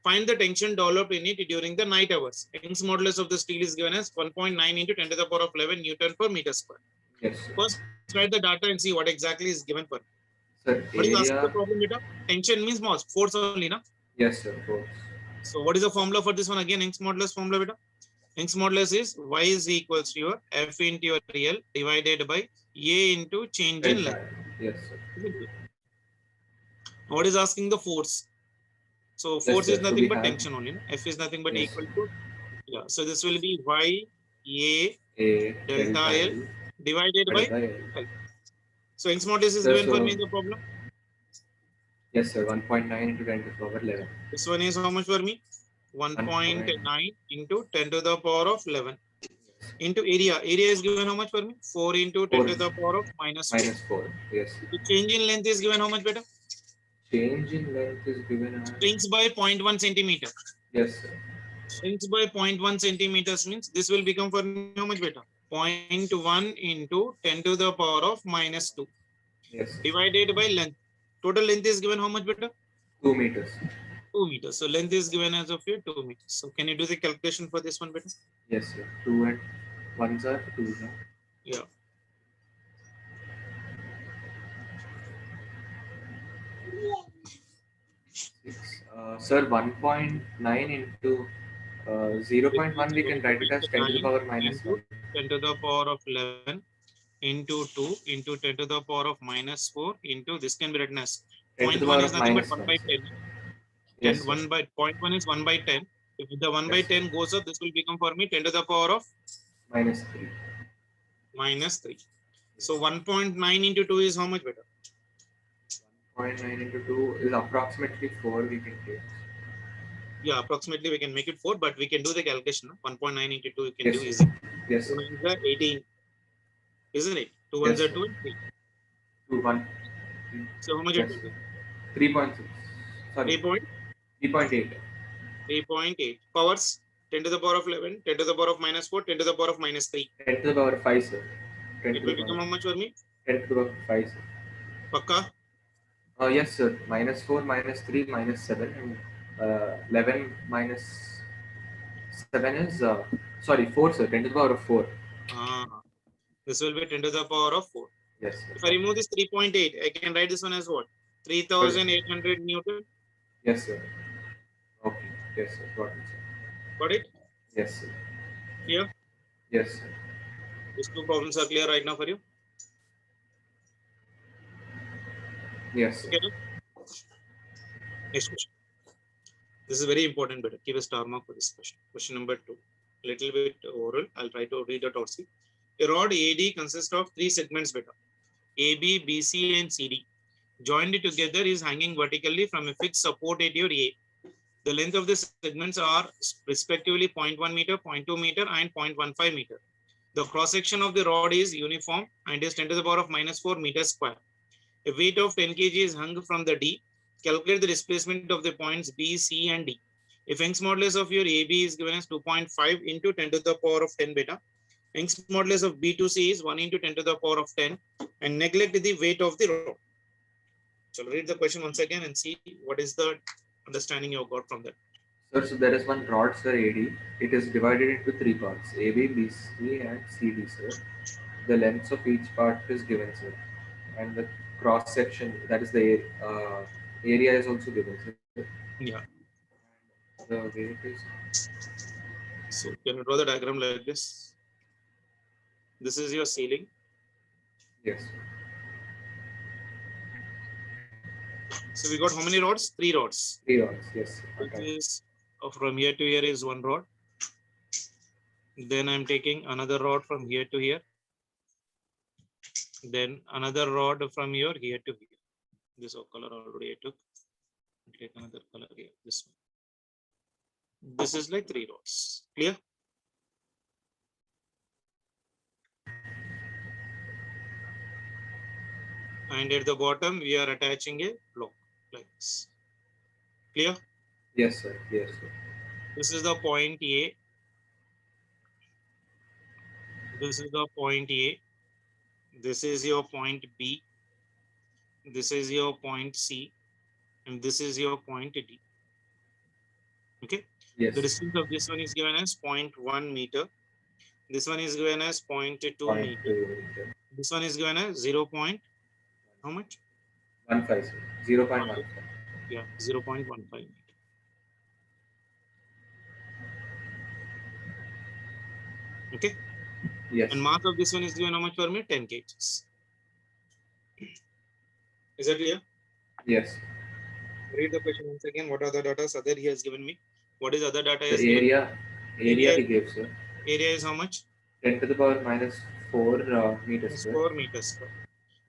find the tension developed in it during the night hours. Young's modulus of the steel is given as 1.9 into 10 to the power of 11 Newton per meter square. Yes, sir. First, write the data and see what exactly is given for. Sir, What is area... the problem, beta? Tension means mass, force only, na? Yes, sir. Force. So what is the formula for this one again? Young's modulus formula, beta? Young's modulus is Y is equals to your F into your L divided by A into change in length. Yes, sir. What is asking the force? So force is nothing but tension only. No? F is nothing but equal to, yeah. So this will be Y A delta L divided by L. So Young's modulus is given for me in the problem. Yes, sir. 1.9 into 10 to the power 11. This one is how much for me? 1.9 into 10 to the power of 11 into area. Area is given how much for me? 4 into 10 to the power of minus 4. Minus 4. Yes. The change in length is given how much better? Change in length is given as... Shrinks by 0.1 centimeter. Yes, sir. Shrinks by 0.1 centimeters means this will become for me how much better? 0.1 into 10 to the power of minus 2. Yes. Divided by length. Total length is given how much better? 2 meters. 2 meters. So length is given as of here 2 meters. So can you do the calculation for this one better? Yes, sir. 2 and 1s are 2s. Huh? Yeah. Sir, 1.9 into 0.1 we can write it as 10 to the power minus 1. 10 to the power of 11 into 2 into 10 to the power of minus 4 into this can be written as 0.1 is nothing but 1 by 10. Yes, 1 by 0.1 is 1 by 10. If the 1 by 10 goes up, this will become for me 10 to the power of -3. -3. So 1.9 into 2 is how much better? 0.9 into 2 is approximately 4 we can take. Yeah, approximately we can make it 4, but we can do the calculation. 1.9 into 2 you can Yes, do sir. easy. Yes, 2 sir. nines are 18, isn't it? 2 Yes, ones are sir. 2 and 3. 2, 1. So how much Yes, it will sir. be? 3.6. Sorry, 3.8. 3.8 powers 10 to the power of 11, 10 to the power of -4, 10 to the power of -3. 10 to the power 5, sir. 10 It to the will power. become how much for me? 10 to the power 5, sir. Pakka? Yes, sir. -4, -3, -7, and 11 minus 7 is sorry 4, sir. 10 to the power of 4. Ah, this will be 10 to the power of 4. Yes, sir. If I remove this 3.8, I can write this one as what? 3,800 Newton. Yes, sir. Okay. Yes, sir. Got it, sir. Got it? Yes, sir. Here, Yes, sir. these two problems are clear right now for you. Yes, sir. Okay. Next question. This is very important, but keep a star mark for this question. Question number 2. Little bit oral. I'll try to read it out. See. A rod AD consists of 3 segments better. AB, BC, and CD. Joined together is hanging vertically from a fixed support at your A. The length of the segments are respectively 0.1 meter, 0.2 meter, and 0.15 meter. The cross section of the rod is uniform and is 10 to the power of -4 meters square. A weight of 10 kg is hung from the D. Calculate the displacement of the points B, C, and D. If Young's modulus of your AB is given as 2.5 into 10 to the power of 10 beta, Young's modulus of B to C is 1 into 10 to the power of 10, and neglect the weight of the rod. So I'll read the question once again and see what is the understanding you got from that. Sir, so there is one rod, sir, AD. It is divided into 3 parts, AB, BC, and CD, sir. The lengths of each part is given, sir. And the cross section, that is the area, is also given, sir. Yeah. The weight is. So can you draw the diagram like this? This is your ceiling. Yes. So we got how many rods? 3 rods. 3 rods, yes. Which is from here to here is 1 rod. Then I'm taking another rod from here to here. Then another rod from here to here. This color already I took. Take another color here. This one. This is like 3 rods. Clear? And at the bottom we are attaching a block like this. Clear? Yes, sir. Yes, sir. This is the point A. This is the point A. This is your point B. This is your point C. And this is your point D. Okay. Yes. The distance of this one is given as 0.1 meter. This one is given as 0.2 meter. This one is given as 0. How much? 15, sir. 0.15. Yeah, 0.15 meter. Okay. Yes. And mass of this one is given how much for me? 10 kgs. Is that clear? Yes. Read the question once again. What are the data other he has given me? What is other data? The area he gave, sir. Area is how much? 10 to the power -4 meters. 4 meters square.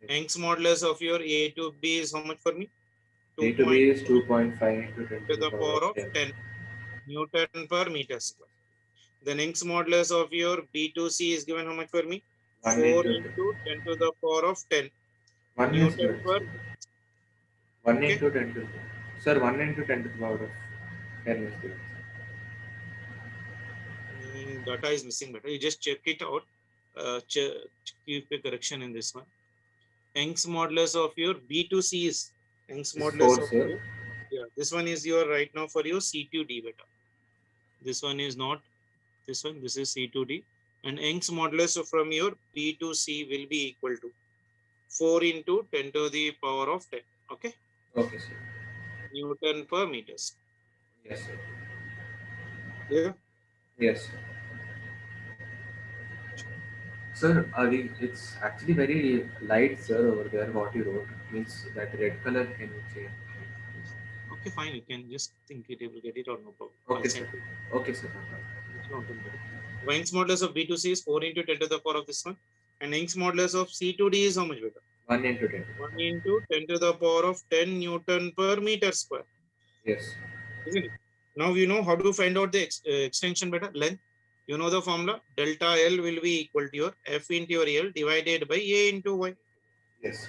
Young's modulus of your A to B is how much for me? A to B is 2.5 into 10 to the power of 10 Newton per meter square. The Young's modulus of your B to C is given how much for me? 4 into 10 to the power of 10 Newton per 1 into 10 to sir 1 into 10 to the power of 10 is given. Data is missing better. You just check it out. Keep a correction in this one. Young's modulus of your B to C is Young's modulus 4, of sir. your, yeah, this one is your right now for your C to D beta. This one is not this one. This is C to D. And Young's modulus from your B to C will be equal to 4 into 10 to the power of 10. Okay. Okay, sir. Newton per meters. Yes, sir. Yeah. Yes. Sir, it's actually very light, sir, over there. What you wrote means that red color. Can you change? Okay, fine. You can just think it will get it or no problem. Okay, I'll send sir. it. Okay, sir. It's not done. Young's modulus of B2C is 4 into 10 to the power of this one. And Young's modulus of C2D is how much better? 1 into 10. 1 into 10 to the power of 10 Newton per meter square. Yes. Isn't it? Now you know how to find out the extension better, length. You know the formula, delta L will be equal to your F into your L divided by A into Y. Yes.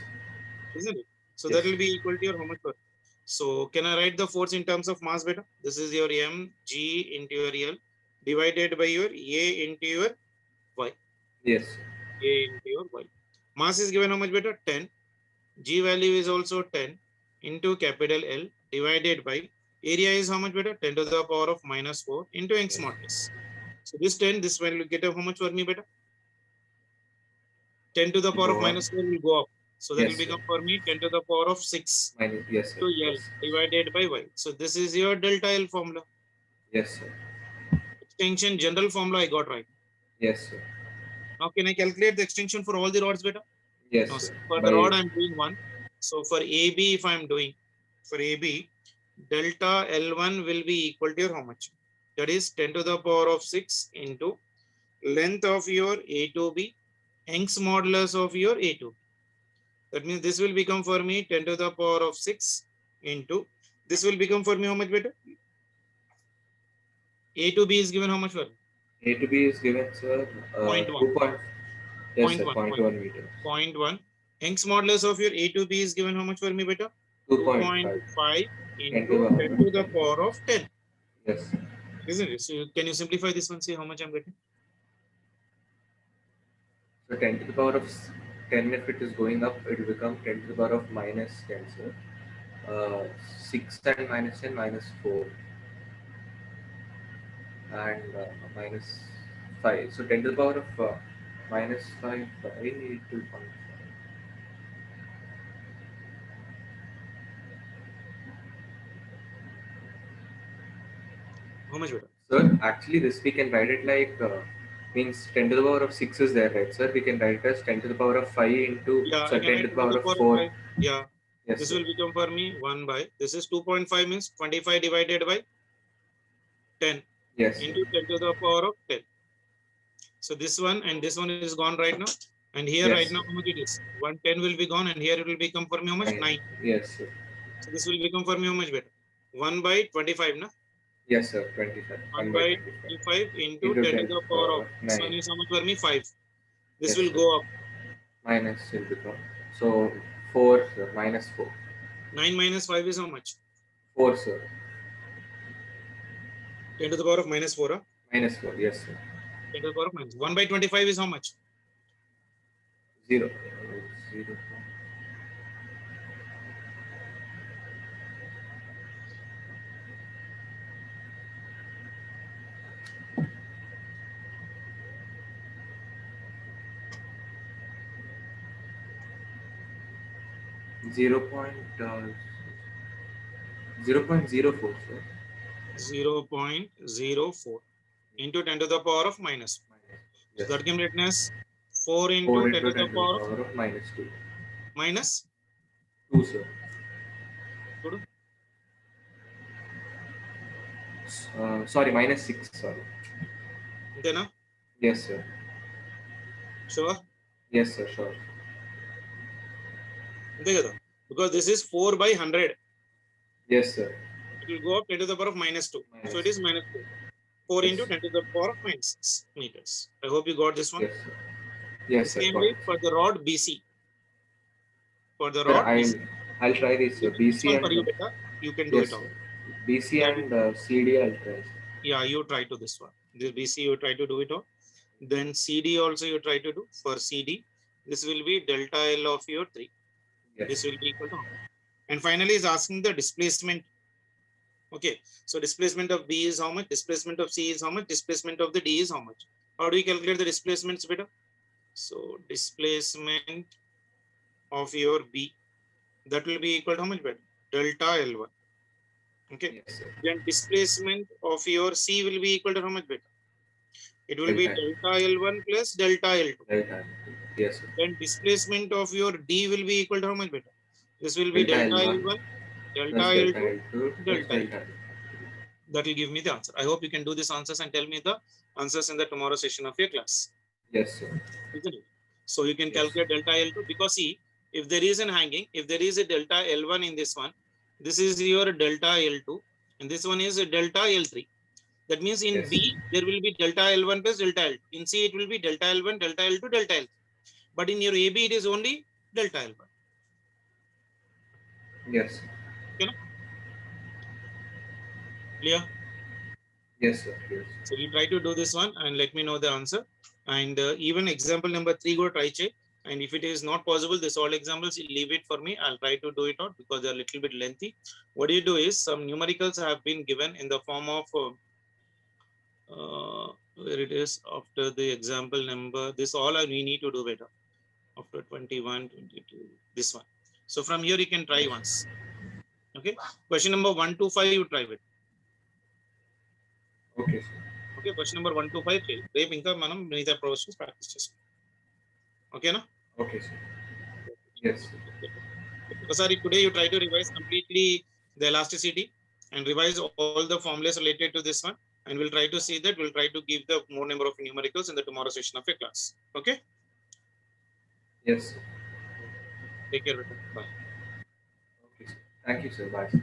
Isn't it? So Yes. that will be equal to your how much per? So can I write the force in terms of mass beta? This is your mg into your L divided by your A into your Y. Yes. A into your Y. Mass is given how much beta? 10. G value is also 10 into capital L divided by area is how much beta? 10 to the power of minus 4 into Young's Yes. modulus. So this 10, this will get how much for me beta? 10 to the power of Go up. minus 4 will go up. So that Yes, will become sir. for me 10 to the power of 6 Minus, yes, sir. to L Yes. divided by Y. So this is your delta L formula. Yes, sir. Extension general formula I got right. Yes, sir. Now can I calculate the extension for all the rods beta? Yes, No, sir. for the rod I'm doing one. So for AB, if I'm doing for AB, delta L1 will be equal to your how much? That is 10 to the power of 6 into length of your A to B, Young's modulus of your A to B. That means this will become for me 10 to the power of 6 into this will become for me how much better? A to B is given how much for? A to B is given, sir. 0.1. 2 point. Yes, Point sir. one, 0.1 meters. 0.1. Young's modulus of your A to B is given how much for me beta? 2.5. 2.5 10 into 10 to the power of 10. Yes. Sir. Isn't it? So can you simplify this one? See how much I'm getting? So 10 to the power of 10, if it is going up, it will become 10 to the power of minus 10, sir. 6 and minus 10, minus 4. And minus 5. So 10 to the power of minus 5 by 2.5. How much better? Sir, actually, this we can write it like means 10 to the power of 6 is there, right, sir? We can write it as 10 to the power of 5 into Yeah, I sorry, can 10 write to the 10 to power the of power of 4. 5. Yeah. Yes, This sir. will become for me 1 by, this is 2.5 means 25 divided by 10 Yes, sir. into 10 to the power of 10. So this one and this one is gone right now. And here Yes, right now, sir. how much it is? 110 will be gone and here it will become for me how much? 9. Yes, sir. So this will become for me how much better? 1 by 25, na? Yes, sir. 25. 1 1 by by 25. 25 into Into 10 to 10 to the the power power of, of this one 9. is how much for me? 5. This Yes, will sir. go up. Minus will become. So 4, sir. Minus 4. 9 minus 5 is how much? 4, sir. 10 to the power of minus 4. Huh? Minus 4. Yes, sir. 10 to the power of minus. 1 by 25 is how much? 0. 0. 0.04, sir. 0.04 into 10 to the power of minus. Yes. So that can be written as 4 into 4 10 into to 10 the to the power of power of minus 2. minus 2, sir. 2. Sorry, minus 6. Sorry. Then, Yes, sir. sure. Yes, sir. Sure. Because this is 4 by 100. Yes, sir. It will go up 10 to the power of minus 2. Minus So it is minus 4. 4 Yes. into 10 to the power of minus 6 meters. I hope you got this one. Yes, sir. Yes, The sir. same Got way it. for the rod BC. For the Sir, rod BC. I'll try this. This BC one for you and better. You can do yes, it all. sir. BC That and CD I'll try. yeah, you try to this one. This BC you try to do it all. Then CD also you try to do. For CD, this will be delta L of your 3. Yes. This will be equal to. And finally is asking the displacement. Okay, so displacement of B is how much? Displacement of C is how much? Displacement of the D is how much? How do we calculate the displacements better? So displacement of your B, that will be equal to how much better? Delta L1. Okay. Yes, sir. Then displacement of your C will be equal to how much better? It will be Delta. delta L1 plus delta L2. Delta. Yes, sir. Then displacement of your D will be equal to how much better? This will be delta L1, delta plus L2, delta L2 plus delta L2. delta L2. That will give me the answer. I hope you can do these answers and tell me the answers in the tomorrow session of your class. Yes, sir. Isn't it? So you can Yes. calculate delta L2 because see, if there is an hanging, if there is a delta L1 in this one, this is your delta L2, and this one is a delta L3. That means in Yes. B, there will be delta L1 plus delta L2. In C, it will be delta L1, delta L2, delta L3. But in your AB, it is only delta L1. Yes. Clear? Yes, sir. Yes. So you try to do this one and let me know the answer. And even example number 3, go try check. And if it is not possible, this all examples, leave it for me. I'll try to do it out because they're a little bit lengthy. What you do is some numericals have been given in the form of where it is after the example number. This all we need to do better after 21, 22, this one. So from here you can try once. Okay. Question number 1 to 5, you try it. Okay, sir. Okay, question number 1 to 5 చేయి. రేపు ఇంకా మనం మిగతా process practice చేస్తాం. ఓకేనా? Okay, sir. Yes. ఒకసారి today you try to revise completely the elasticity and revise all the formulas related to this one, and we'll try to see that we'll try to give the more number of numericals in the tomorrow session of your class. Okay? Yes, sir. Take care. Bye. Okay, sir. Thank you, sir. Bye, sir.